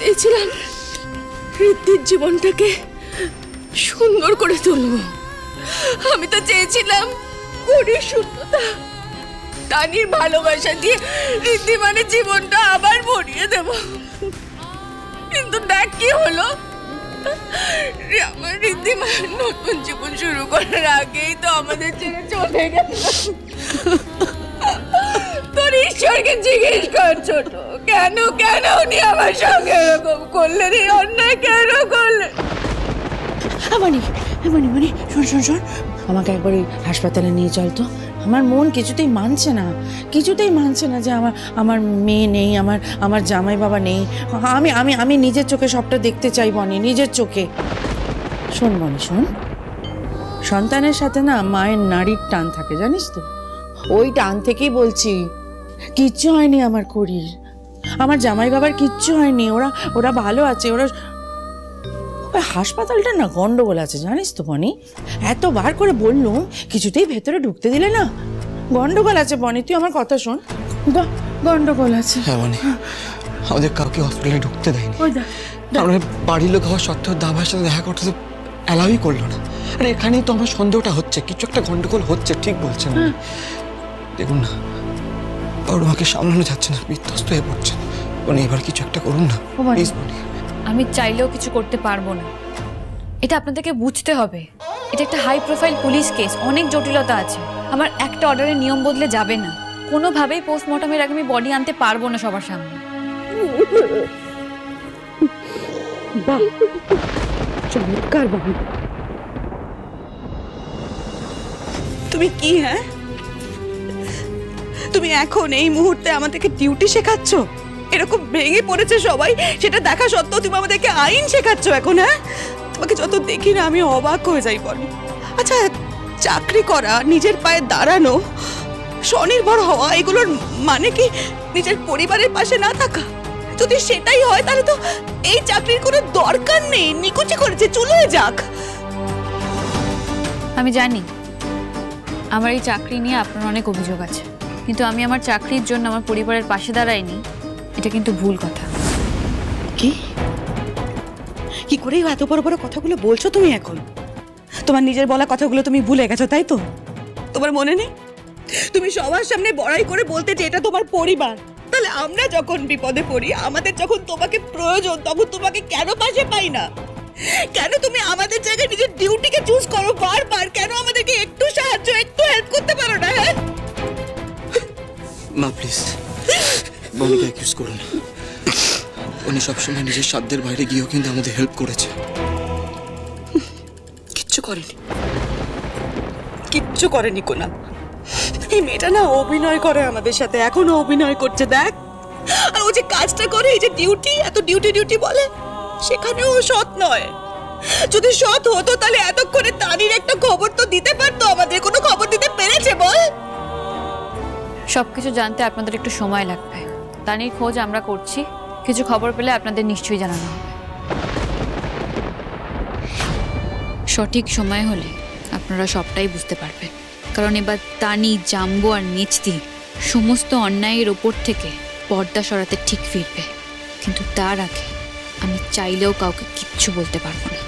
চেয়েছিলাম ঋদ্ধির জীবনটাকে সুন্দর করে তুলব। আমি তো চেয়েছিলাম গরিব শূন্যতা তানির ভালোবাসা দিয়ে ঋদ্ধিমানের জীবনটা আবার ভরিয়ে দেব। কিন্তু দেখ কি হলো, আমার ঋদ্ধিমান নতুন জীবন শুরু করার আগেই তো আমাদের ছেড়ে চলে গেল। তোর ঈশ্বরকে জিজ্ঞেস কর ছোট, কেন কেন উনি আমার সঙ্গে এরকম করলেন, এই অন্যায় কেন করলেন? মানি মানি মানি শোন শোন শোন, আমাকে একবার ওই হাসপাতালে নিয়ে চল তো। আমার মন কিছুতেই মানছে না, কিছুতেই মানছে না যে আমার মেয়ে নেই, আমার জামাই বাবা নেই। আমি আমি আমি নিজের চোখে সবটা দেখতে চাই বনি, নিজের চোখে। শোন বনি শোন, সন্তানের সাথে না মায়ের নারীর টান থাকে জানিস তো, ওই টান থেকেই বলছি। কিচ্ছু হয়নি আমার করির, আমার জামাই বাবার কিচ্ছু হয়নি, ওরা ভালো আছে। ওরা হাসপাতালটা না গন্ডগোল আছে জানিস তো বনি, এতবার করে বললুম কিছুতেই ভেতরে ঢুকতে দিলে না। গন্ডগোল আছে বনি, তুই আমার কথা শোন, গন্ডগোল আছে। হ্যাঁ বনি, আমাদের কাউকে হসপিটালে ঢুকতে দেয়নি। আমরা বাড়ির লোক হওয়া সত্ত্বেও দাবার সাথে দেখা করতে অ্যালাউই করলো না। আর এখানেই তো আমার সন্দেহটা হচ্ছে কিছু একটা গন্ডগোল হচ্ছে, ঠিক বলছেন। দেখুন না, ওর মাকে সামলানো যাচ্ছে না, বিধ্বস্ত হয়ে পড়ছে। বনি এবার কিছু একটা করুন না প্লিজ বনি। আমি চাইলেও কিছু করতে পারবো না, এটা আপনাদেরকে বুঝতে হবে। এটা একটা হাই প্রোফাইল পুলিশ কেস, অনেক জটিলতা আছে। আমার একটা অর্ডারের নিয়ম বদলে যাবে না। কোনোভাবেই পোস্টমর্টমের আগে আমি বডি আনতে পারবো না সবার সামনে। চমৎকার বাবু, তুমি কি, হ্যাঁ তুমি এখন এই মুহূর্তে আমাদেরকে ডিউটি শেখাচ্ছ? এরকম ভেঙে পড়েছে সবাই, সেটা দেখা সত্ত্বেও তুমি আমাদেরকে আইন শেখাচ্ছ এখন? হ্যাঁ, তোমাকে যত দেখি না আমি অবাক হয়ে যাই বলি। আচ্ছা, চাকরি করা, নিজের পায়ে দাঁড়ানো, স্বনির্ভর হওয়া, এগুলোর মানে কি নিজের পরিবারের পাশে না থাকা? যদি সেটাই হয় তাহলে তো এই চাকরির কোনো দরকার নেই, নিকুচি করেছে, চলে যাক। আমি জানি আমার এই চাকরি নিয়ে আপনার অনেক অভিযোগ আছে, কিন্তু আমি আমার চাকরির জন্য আমার পরিবারের পাশে দাঁড়াইনি, এটা কিন্তু ভুল কথা। কি কি করে এত বড় বড় কথাগুলো বলছো তুমি এখন? তোমার নিজের বলা কথাগুলো তুমি ভুলে গেছো, তাই তো? তোমার মনে নেই তুমি সবার সামনে বড়াই করে বলতে যে এটা তোমার পরিবার? তাহলে আমরা যখন বিপদে পড়ি, আমাদের যখন তোমাকে প্রয়োজন, তখন তোমাকে কেন পাশে পাই না? কেন তুমি আমাদের জায়গায় নিজের ডিউটিকে চুজ করো বারবার? কেন আমাদেরকে একটু সাহায্য, একটু হেল্প করতে পারো না? হ্যাঁ মা প্লিজ বনিকে অ্যাকিউজ করুন। উনি সবসময় নিজের সাধ্যের বাইরে গিয়েও কিন্তু আমাদের হেল্প করেছে। কিচ্ছু করেনি, কিচ্ছু করেনি কোনা। এই মেয়েটা না অভিনয় করে আমাদের সাথে, এখনো অভিনয় করছে দেখ। আর ও যে কাজটা করে, এই যে ডিউটি, এত ডিউটি ডিউটি বলে, সেখানেও সৎ নয়। যদি সৎ হতো তাহলে এতক্ষণে তানির একটা খবর তো দিতে পারতো আমাদের। কোনো খবর দিতে পেরেছে বল? সবকিছু জানতে আপনাদের একটু সময় লাগবে। তানির খোঁজ আমরা করছি, কিছু খবর পেলে আপনাদের নিশ্চয়ই জানানো হবে। সঠিক সময় হলে আপনারা সবটাই বুঝতে পারবেন, কারণ এবার তানি, জাম্বো আর নিচতি সমস্ত অন্যায়ের ওপর থেকে পর্দা সরাতে ঠিক ফিরবে। কিন্তু তার আগে আমি চাইলেও কাউকে কিচ্ছু বলতে পারবো না।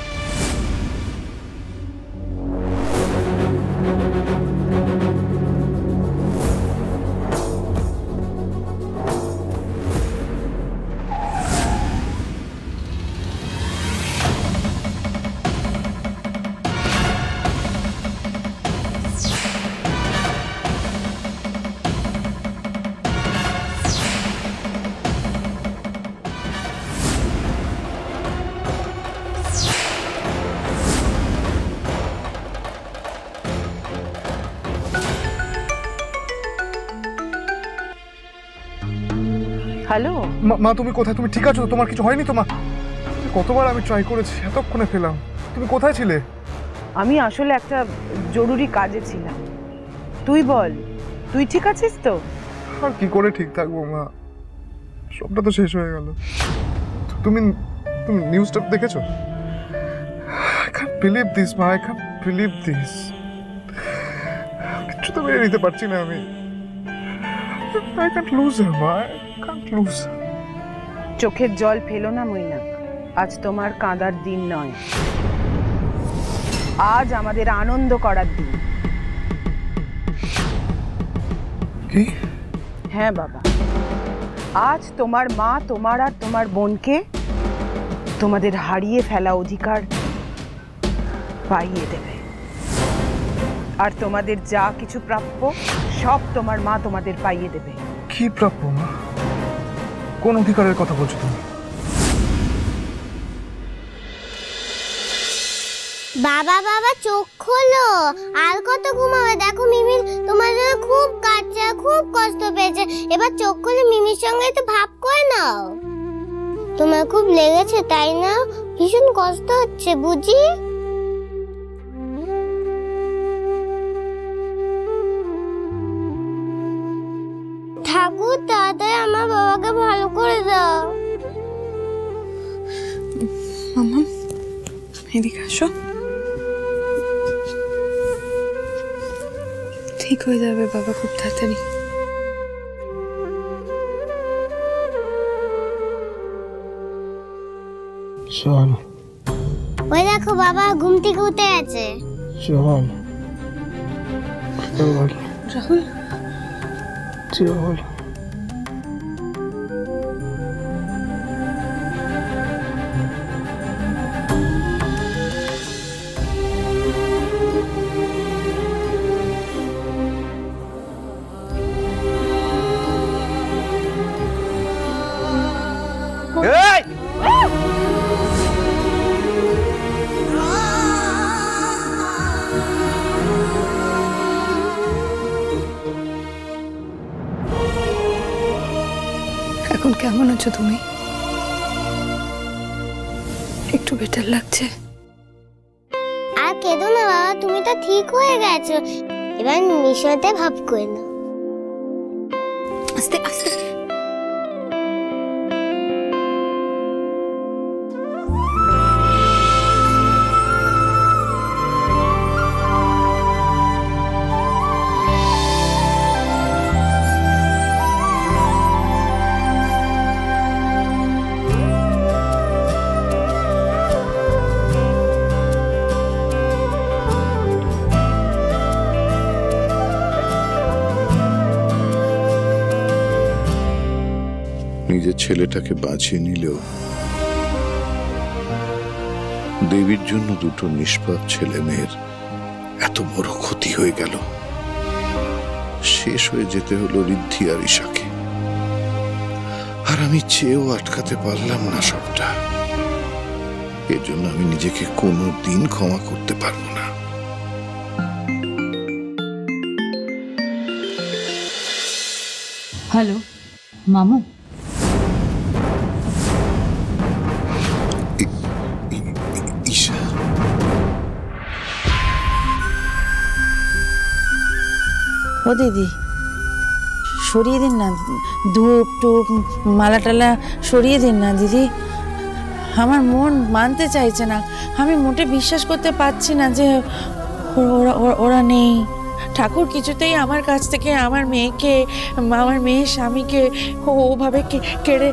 হ্যালো মা, তুমি কোথায়? তুমি ঠিক আছো? তোমার কিছু হয়নি তো মা? কতবার আমি ট্রাই করেছি, এতক্ষণে পেলাম। তুমি কোথায় ছিলে? আমি আসলে একটা জরুরি কাজে ছিলাম। তুই বল, তুই ঠিক আছিস তো? আর কি করে ঠিক থাকবো মা, সবটা তো শেষ হয়ে গেল। তুমি তুমি নিউজটা দেখেছো? I can't believe this মা, I can't believe this। কিচ্ছু তো মেনে নিতে পারছি না আমি। I can't lose her মা, I can't lose her। চোখের জল ফেলো না মৈনাক, আজ তোমার কাঁদার দিন নয়, আজ আমাদের আনন্দ করার দিন। কি? হ্যাঁ বাবা, আজ তোমার মা তোমার আর তোমার বোনকে তোমাদের হারিয়ে ফেলা অধিকার পাইয়ে দেবে, আর তোমাদের যা কিছু প্রাপ্য সব তোমার মা তোমাদের পাইয়ে দেবে। কি প্রাপ্য মা? কোন অধিকারের কথা বলছো তুমি? বাবা বাবা চোখ খোলো, আর কত ঘুমাবে? দেখো মিমির তোমার জন্য খুব কাঁদছে, খুব কষ্ট পেয়েছে। এবার চোখ খুলে মিমির সঙ্গে একটু ভাব করে নাও। তোমার খুব লেগেছে তাই না? ভীষণ কষ্ট হচ্ছে বুঝি? ঠাকুর তাড়াতাড়ি আমার বাবাকে ভালো করে দাও। মামা এদিকে আসো, ঠিক হয়ে যাবে বাবা খুব তাড়াতাড়ি। চল ওই দেখো বাবা ঘুম থেকে উঠে আছে। চল চল রাহুল, চল। এখন কেমন আছো তুমি? একটু বেটার লাগছে? আর কেঁদো না বাবা, তুমি তো ঠিক হয়ে গেছো। এবার নিশাতে ভাব করে না। আস্তে আস্তে। নিজের ছেলেটাকে বাঁচিয়ে নিলেও দেবীর জন্য দুটো নিষ্পাপ ছেলে মেয়ের এত বড় ক্ষতি হয়ে গেল। শেষ হয়ে যেতে হলো ঋদ্ধি আর ঈশাকে, আর আমি চেয়েও আটকাতে পারলাম না সবটা। এর জন্য আমি নিজেকে কোনো দিন ক্ষমা করতে পারবো না। হ্যালো মামু, ঈশা, ও দিদি সরিয়ে দিন না, ধূপ টুপ মালা টালা সরিয়ে দিন না দিদি। আমার মন মানতে চাইছে না, আমি মোটে বিশ্বাস করতে পারছি না যে ওরা নেই। ঠাকুর কিছুতেই আমার কাছ থেকে আমার মেয়েকে, আমার মেয়ের স্বামীকে ওভাবে কেড়ে